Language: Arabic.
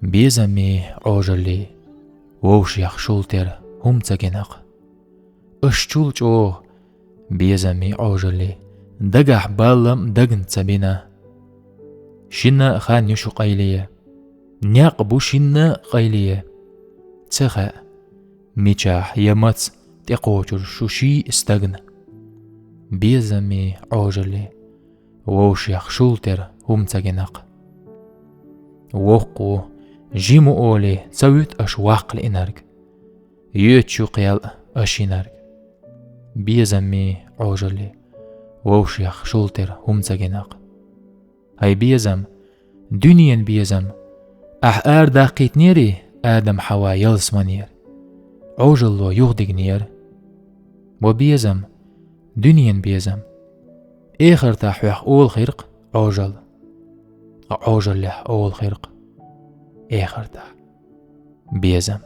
بيزمي عوجلي ووش يخشولتر هم تجنق اشتول جو بيزمي عوجلي دقح بالم دقن تبينا شنا خان يشو قيلية نياق بو شنا قيلية تخا ميشاح يمت تقوجر شوشي استغن بيزمي عوجلي ووش يخشولتر هم تجنق وقو جيمو أولي تسويت أش واقل إنرق يوتشو قيال أشينرق بيزمي عوجلي ووش يخشولتر هم تجنق هاي بيزم دنيا بيزم أحقار داقيت نيري آدم حوا يلس منير عوجلو يغدق نير وبيزم دنيا بيزم إخر تحويح أول خرق عوجل لح أول خرق إخر تح بيزم